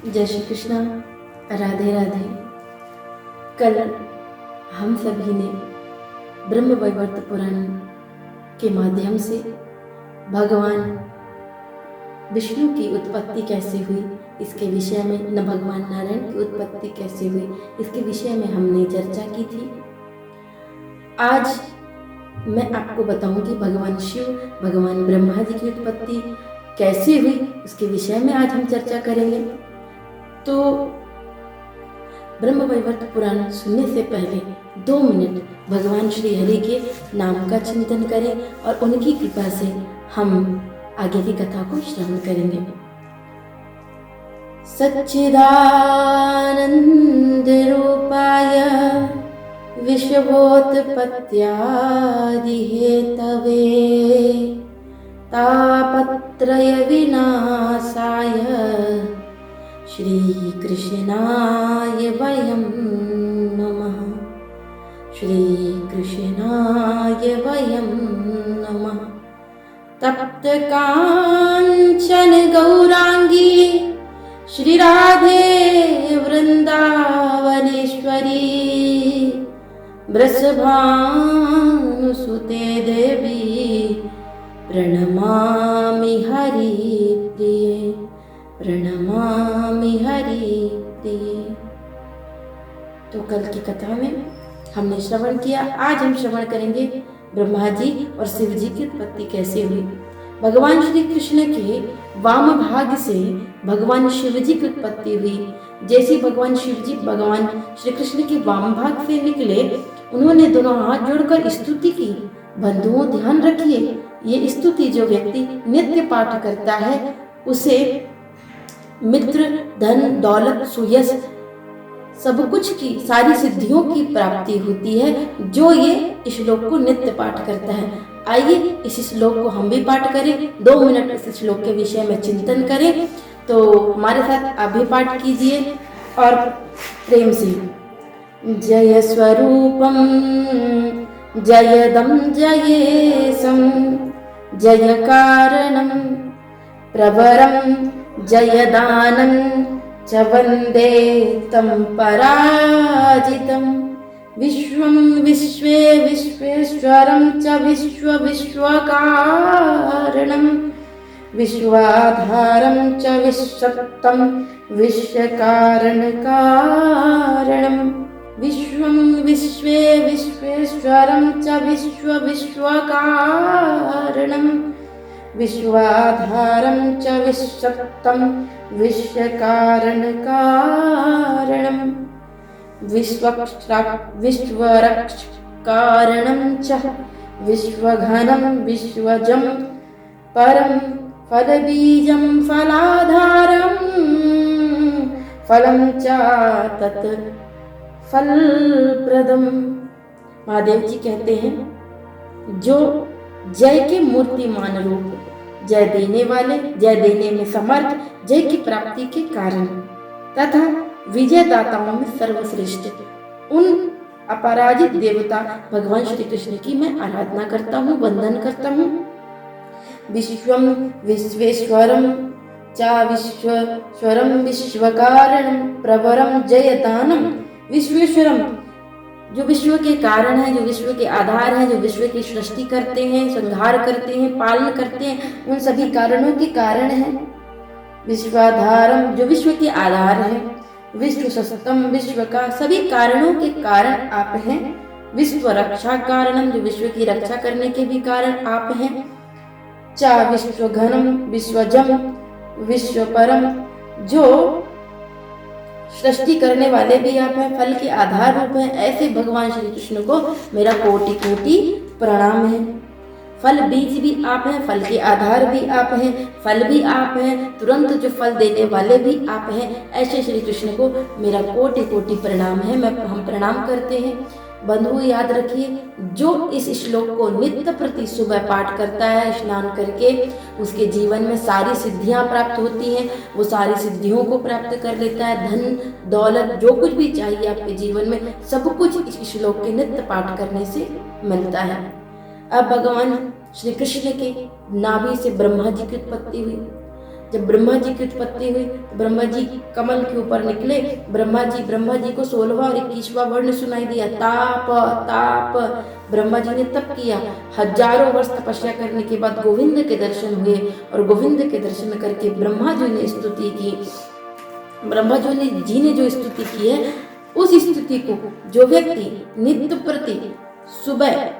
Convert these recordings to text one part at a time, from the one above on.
जय श्री कृष्णा, राधे राधे। कल हम सभी ने ब्रह्म वैवर्त पुराण के माध्यम से भगवान विष्णु की उत्पत्ति कैसे हुई इसके विषय में, न भगवान नारायण की उत्पत्ति कैसे हुई इसके विषय में हमने चर्चा की थी। आज मैं आपको बताऊंगी भगवान शिव, भगवान ब्रह्मा जी की उत्पत्ति कैसे हुई उसके विषय में आज हम चर्चा करेंगे। तो ब्रह्म वैवर्त पुराण सुनने से पहले 2 मिनट भगवान श्री हरि के नाम का चिंतन करें और उनकी कृपा से हम आगे की कथा को श्रवण करेंगे। सच्चिदानंद रूपाय विश्वोत्पत्त्यादि हेतवे तापत्रय विनाशाय श्री कृष्णाय वयं नमः। श्री कृष्णाय वयं नमः। तप्त कांचन गौरांगी श्री राधे वृंदावनेश्वरी वृषभानुसुते देवी प्रणमामि हरिप्रिये, प्रणमामि हरिप्रिये। तो कल की कथा में हमने श्रवण किया, आज हम श्रवण करेंगे ब्रह्मा जी और शिव जी की उत्पत्ति कैसे हुई। भगवान श्री कृष्ण के वाम भाग से भगवान शिव जी की उत्पत्ति हुई। जैसे भगवान शिव जी भगवान श्री कृष्ण के वाम भाग से निकले, उन्होंने दोनों हाथ जोड़कर स्तुति की। बंधुओं ध्यान रखिए, ये स्तुति जो व्यक्ति नित्य पाठ करता है उसे मित्र, धन, दौलत, सुयश सब कुछ की सारी सिद्धियों की प्राप्ति होती है, जो ये श्लोक को नित्य पाठ करता है। आइए इस श्लोक को हम भी पाठ करें, 2 मिनट इस श्लोक के विषय में चिंतन करें। तो हमारे साथ आप भी पाठ कीजिए और प्रेम से। जय स्वरूपम जयदम जयेशम जय कारणम प्रवरम जयदानं च वन्दे तं पराजितं। विश्वं विश्वे विश्वेश्वरं च विश्वविश्वकारणं विश्वाधारं च विश्वक्तं विश्वकारणकारणं। विश्वं विश्वे विश्वेश्वरं च विश्वविश्वकारणं विश्वाधारं च विश्वक्तं विश्वकारणकारणं विश्वरक्षकारणं च विश्वघनं विश्वजं परं फलबीजं फलाधारं फलं च तत् फलप्रदम्। महादेव जी कहते हैं, जो जय के मूर्तिमान रूप, जय देने वाले, जय देने में समर्थ, जय की प्राप्ति के कारण तथा विजयदाताओं में सर्वश्रेष्ठ उन अपराजित देवता भगवान श्री कृष्ण की मैं आराधना करता हूँ, वंदन करता हूँ। विश्वम विश्वेश्वरम चा विश्वेश्वरम विश्वकारणम प्रवरम जयदानम। विश्वेश्वरम जो विश्व के कारण है, जो विश्व के आधार है, जो विश्व की सृष्टि करते हैं, संहार करते हैं, पालन करते हैं, उन सभी कारणों के कारण है। विश्वाधारम जो विश्व के आधार है, विश्व सस्तम विश्व का सभी कारणों के कारण आप हैं। विश्व रक्षा कारणम जो विश्व की रक्षा करने के भी कारण आप हैं। चा विश्व घनम विश्वजम विश्व परम जो सृष्टि करने वाले भी आप हैं, फल के आधार रूप हैं। ऐसे भगवान श्री कृष्ण को मेरा कोटि कोटि प्रणाम है। फल बीज भी आप हैं, फल के आधार भी आप हैं, फल भी आप हैं, तुरंत जो फल देने वाले भी आप हैं। ऐसे श्री कृष्ण को मेरा कोटि कोटि प्रणाम है, हम प्रणाम करते हैं। बंधु याद रखिए, जो इस श्लोक को नित्य प्रति सुबह पाठ करता है स्नान करके, उसके जीवन में सारी सिद्धियां प्राप्त होती हैं, वो सारी सिद्धियों को प्राप्त कर लेता है। धन, दौलत, जो कुछ भी चाहिए आपके जीवन में, सब कुछ इस श्लोक के नित्य पाठ करने से मिलता है। अब भगवान श्री कृष्ण के नाभि से ब्रह्मा जी की उत्पत्ति हुई। जब ब्रह्मा जी की उत्पत्ति हुई तो ब्रह्मा जी कमल के ऊपर निकले। ब्रह्मा जी को 16वां और 21वां वर्ण सुनाई दिया, ताप ताप। ब्रह्मा जी ने तप किया, हजारों वर्ष तपस्या करने के बाद गोविंद के दर्शन हुए और गोविंद के दर्शन करके ब्रह्मा जी ने स्तुति की। ब्रह्मा जी ने जो स्तुति की है, उस स्तुति को जो व्यक्ति नित्य प्रति सुबह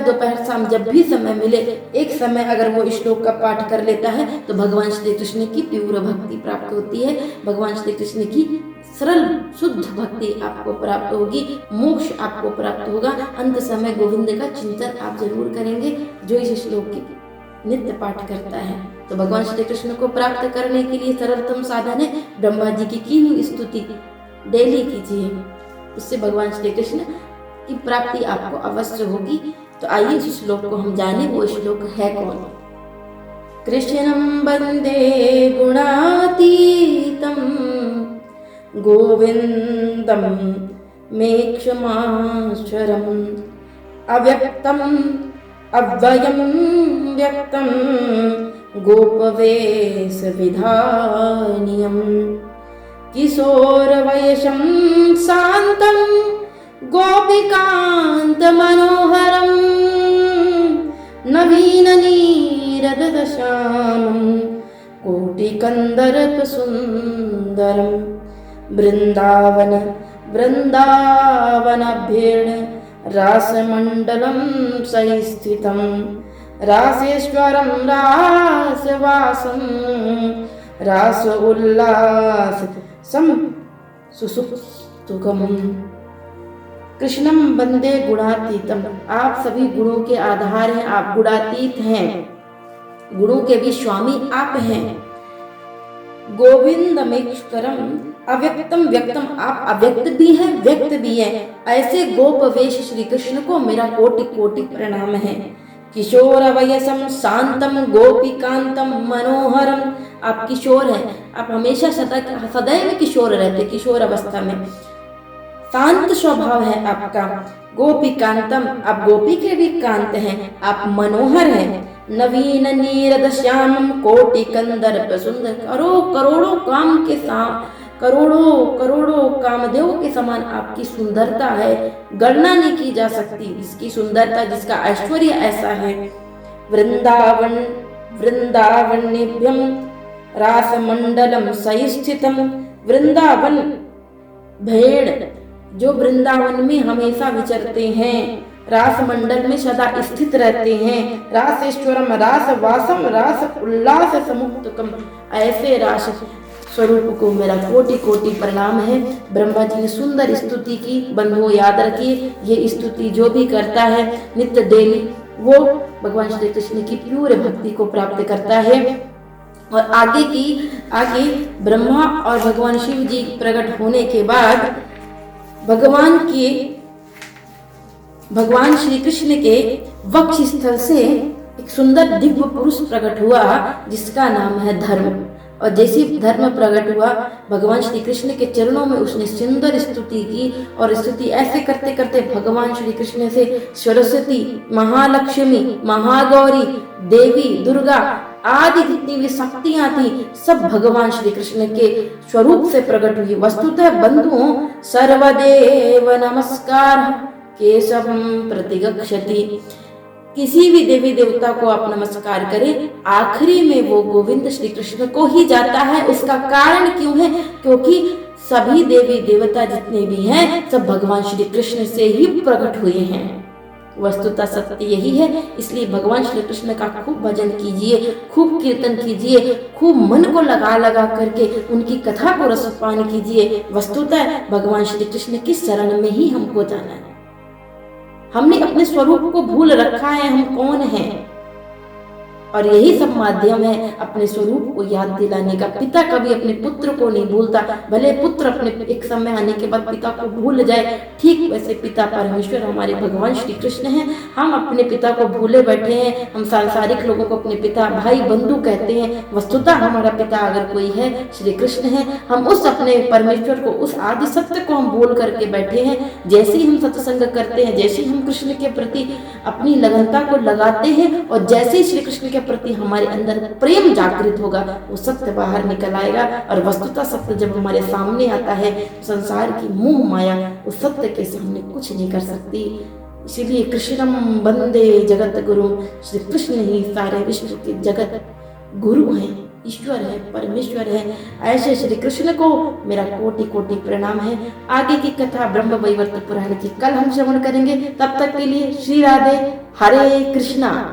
दोपहर शाम जब भी समय मिले, एक समय अगर वो श्लोक का पाठ कर लेता है तो भगवान श्री कृष्ण की तीव्र भक्ति प्राप्त होती है। भगवान श्री कृष्ण की सरल शुद्ध भक्ति आपको प्राप्त होगी, मोक्ष आपको प्राप्त होगा। अंत समय गोविंद का चिंतन आप जरूर करेंगे जो इस श्लोक की नित्य पाठ करता है। तो भगवान श्री कृष्ण को प्राप्त करने के लिए सरलतम साधन है ब्रह्मा जी की हुई स्तुति डेली कीजिए, उससे भगवान श्री कृष्ण की प्राप्ति आपको अवश्य होगी। तो आइए इस श्लोक को हम जाने, वो श्लोक है कौन। कृष्णं वंदे गुणातीतं गोविंदं मेक्षमाश्चरम् अव्यक्तम् अव्ययं व्यक्तं गोपवेश विधानियम् किशोरवयसं शान्तं गोपिकान्त मनोहरं नवीननीरदशामं कोटिकन्दर्पसुन्दरं वृन्दावनाभ्येण रासमण्डलं संस्थितं रासेश्वरं रासवासं रास उल्लास सुसुप्तुकम्। कृष्णम वंदे गुणातीतम, आप सभी गुणों के आधार हैं, आप गुणातीत हैं, गुणों के भी स्वामी आप हैं। गोविंदमेश्वरम अव्यक्तम व्यक्तम, आप अव्यक्त भी हैं व्यक्त भी हैं। ऐसे गोपवेश श्री कृष्ण को मेरा कोटि कोटि प्रणाम है। किशोर वयसम शांतम गोपिकांतम मनोहरम, आप किशोर हैं, आप हमेशा सदैव किशोर रहते, किशोर अवस्था में। शांत स्वभाव है आपका। गोपिकांतम, आप गोपी के भी कांत हैं, आप मनोहर हैं। नवीन नीरद श्यामम कोटि कंदर्प सुंदर, करोड़ों कामदेव के समान आपकी सुंदरता है, गणना नहीं की जा सकती इसकी सुंदरता, जिसका ऐश्वर्य ऐसा है। वृंदावनेभ्यम रासमंडलम सहिष्ठितम, वृंदावन भेड़ जो वृंदावन में हमेशा विचरते हैं, रास मंडल में सदा स्थित रहते हैं। रासेश्वरम रास वासम रास उल्लास समुक्तकम, ऐसे रास स्वरूप को मेरा कोटि कोटि प्रणाम है। ब्रह्मा जी ने सुंदर स्तुति की। बंधुओं याद रखिए, ये स्तुति जो भी करता है नित्य डेली, वो भगवान श्री कृष्ण की प्यूर भक्ति को प्राप्त करता है। और आगे ब्रह्मा और भगवान शिव जी प्रकट होने के बाद भगवान श्री कृष्ण के वक्ष स्थल से एक सुंदर दिव्य पुरुष प्रकट हुआ जिसका नाम है धर्म। और जैसे धर्म प्रकट हुआ, भगवान श्री कृष्ण के चरणों में उसने सुंदर स्तुति की। और स्तुति ऐसे करते करते भगवान श्री कृष्ण से सरस्वती, महालक्ष्मी, महागौरी, देवी दुर्गा आदि जितनी भी शक्तियां थी, सब भगवान श्री कृष्ण के स्वरूप से प्रकट हुई। वस्तुतः बंधुओं, सर्वदेव नमस्कार केशवम प्रतिगच्छति, किसी भी देवी देवता को आप नमस्कार करें, आखिरी में वो गोविंद श्री कृष्ण को ही जाता है। उसका कारण क्यों है? क्योंकि सभी देवी देवता जितने भी हैं, सब भगवान श्री कृष्ण से ही प्रकट हुए हैं। वस्तुतः सत्य यही है। इसलिए भगवान श्री कृष्ण का खूब भजन कीजिए, खूब कीर्तन कीजिए, खूब मन को लगा करके उनकी कथा को रसपान कीजिए। वस्तुतः भगवान श्री कृष्ण की शरण में ही हमको जाना है। हमने अपने स्वरूप को भूल रखा है, हम कौन हैं, और यही सब माध्यम है अपने स्वरूप को याद दिलाने का। पिता कभी अपने पुत्र को नहीं भूलता, भले पुत्र अपने एक समय आने के बाद पिता को भूल जाए, ठीक वैसे पिता परमेश्वर हमारे भगवान श्री कृष्ण हैं। हम अपने पिता को भूले बैठे हैं। हम सांसारिक लोगों को अपने पिता, भाई, बंधु कहते हैं। वस्तुतः हमारा पिता अगर कोई है, श्री कृष्ण है। हम उस अपने परमेश्वर को, उस आदि सत्य को हम भूल करके बैठे हैं। जैसे ही हम सत्संग करते हैं, जैसे ही हम कृष्ण के प्रति अपनी लगनता को लगाते हैं, और जैसे ही श्री कृष्ण के प्रति हमारे अंदर प्रेम जागृत होगा, वो सत्य बाहर निकल आएगा। और वस्तुतः सत्य जब हमारे सामने आता है, संसार की मोह माया उस सत्य के सामने कुछ नहीं कर सकती। इसीलिए कृष्णम वंदे जगत गुरु, श्री कृष्ण ही सारे विश्व के जगत गुरु हैं, ईश्वर है, परमेश्वर है। ऐसे श्री कृष्ण को मेरा कोटि कोटि प्रणाम है। आगे की कथा ब्रह्म वैवर्त पुराण की कल हम श्रवण करेंगे। तब तक के लिए श्री राधे, हरे कृष्णा।